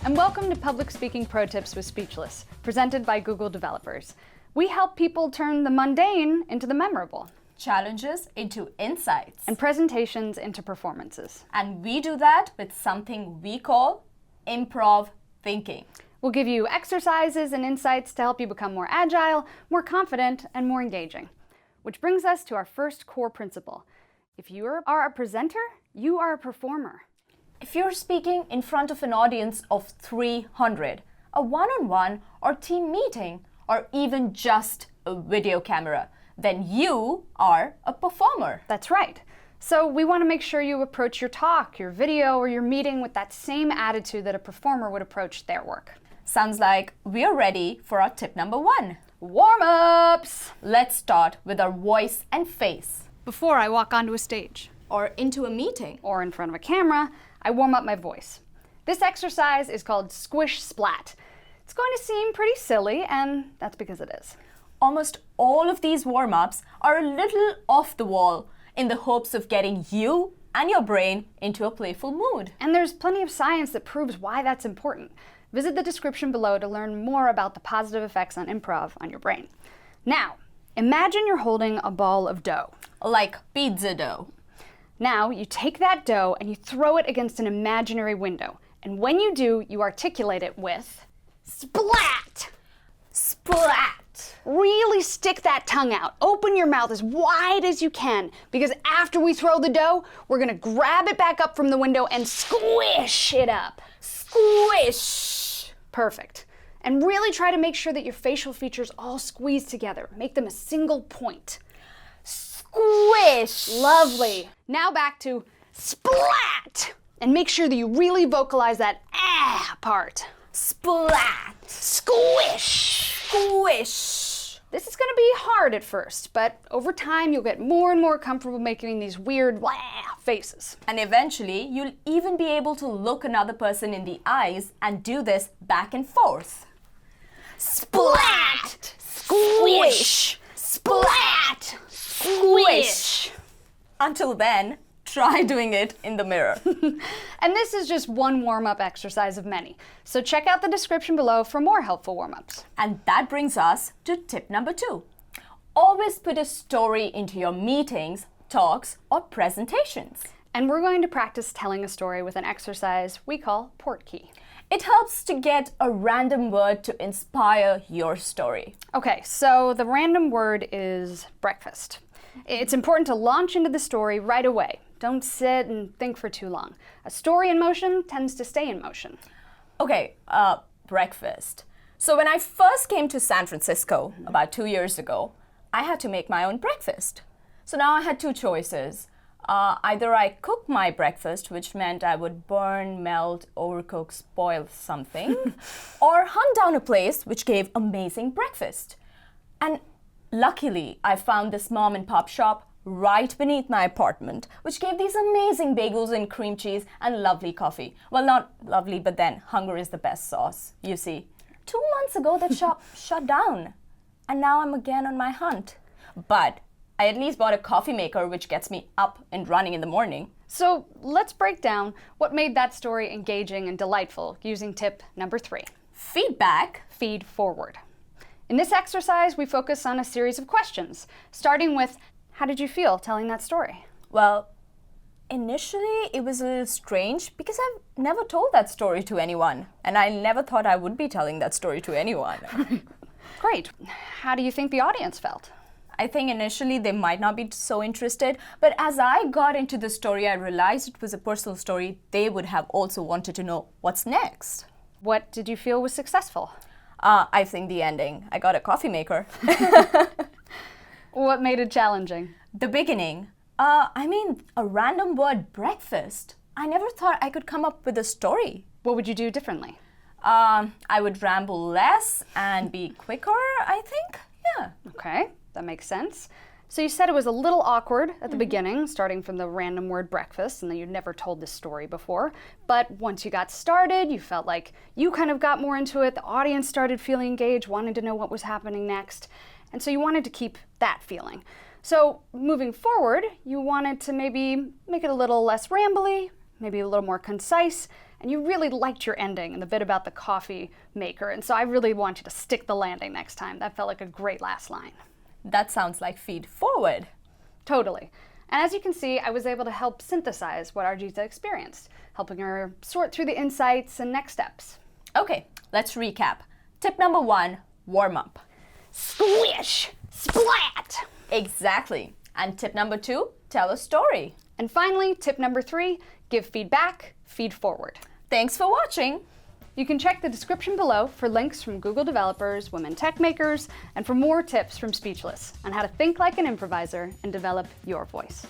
and welcome to Public Speaking Pro Tips with Speechless, presented by Google developers. We help people turn the mundane into the memorable, challenges into insights, and presentations into performances. And we do that with something we call improv thinking. We'll give you exercises and insights to help you become more agile, more confident, and more engaging. Which brings us to our first core principle. If you are a presenter, you are a performer. If you're speaking in front of an audience of 300, a one-on-one or team meeting, or even just a video camera, then you are a performer. That's right. So we want to make sure you approach your talk, your video, or your meeting with that same attitude that a performer would approach their work. Sounds like we're ready for our tip number 1. Warm-ups! Let's start with our voice and face. Before I walk onto a stage, or into a meeting, or in front of a camera, I warm up my voice. This exercise is called Squish Splat. It's going to seem pretty silly, and that's because it is. Almost all of these warm-ups are a little off the wall in the hopes of getting you and your brain into a playful mood. And there's plenty of science that proves why that's important. Visit the description below to learn more about the positive effects on improv on your brain. Now, imagine you're holding a ball of dough. Like pizza dough. Now, you take that dough and you throw it against an imaginary window. And when you do, you articulate it with splat! Splat! Really stick that tongue out. Open your mouth as wide as you can, because after we throw the dough, we're gonna grab it back up from the window and squish it up. Squish! Perfect. And really try to make sure that your facial features all squeeze together. Make them a single point. Squish! Lovely. Now back to splat! And make sure that you really vocalize that ah part. Splat! Squish! Squish! This is going to be hard at first, but over time you'll get more and more comfortable making these weird wah faces. And eventually you'll even be able to look another person in the eyes and do this back and forth. Splat! Squish! Splat! Squish! Until then, try doing it in the mirror. And this is just one warm-up exercise of many. So check out the description below for more helpful warm-ups. And that brings us to tip number 2. Always put a story into your meetings, talks, or presentations. And we're going to practice telling a story with an exercise we call Portkey. It helps to get a random word to inspire your story. Okay, so the random word is breakfast. It's important to launch into the story right away. Don't sit and think for too long. A story in motion tends to stay in motion. Okay, breakfast. So when I first came to San Francisco about 2 years ago, I had to make my own breakfast. So now I had 2 choices. Either I cook my breakfast, which meant I would burn, melt, overcook, spoil something, or hunt down a place which gave amazing breakfast. And luckily, I found this mom and pop shop right beneath my apartment, which gave these amazing bagels and cream cheese and lovely coffee. Well, not lovely, but then hunger is the best sauce, you see. 2 months ago, that shop shut down, and now I'm again on my hunt. But I at least bought a coffee maker, which gets me up and running in the morning. So let's break down what made that story engaging and delightful using tip number 3. Feedback. Feed forward. In this exercise, we focus on a series of questions, starting with, how did you feel telling that story? Well, initially it was a little strange because I've never told that story to anyone, and I never thought I would be telling that story to anyone. Great. How do you think the audience felt? I think initially they might not be so interested, but as I got into the story, I realized it was a personal story. They would have also wanted to know what's next. What did you feel was successful? I think the ending. I got a coffee maker. What made it challenging? The beginning. A random word, breakfast. I never thought I could come up with a story. What would you do differently? I would ramble less and be quicker, I think. Yeah. Okay, that makes sense. So you said it was a little awkward at the beginning, starting from the random word breakfast, and that you'd never told this story before. But once you got started, you felt like you kind of got more into it. The audience started feeling engaged, wanting to know what was happening next. And so you wanted to keep that feeling. So moving forward, you wanted to maybe make it a little less rambly, maybe a little more concise, and you really liked your ending and the bit about the coffee maker, and so I really want you to stick the landing next time. That felt like a great last line. That sounds like feed forward. Totally. And as you can see, I was able to help synthesize what Arjita experienced, helping her sort through the insights and next steps. Okay, let's recap. Tip number 1, warm up. Squish! Splat! Exactly. And tip number 2, tell a story. And finally, tip number 3, give feedback, feed forward. Thanks for watching. You can check the description below for links from Google developers, women tech makers, and for more tips from Speechless on how to think like an improviser and develop your voice.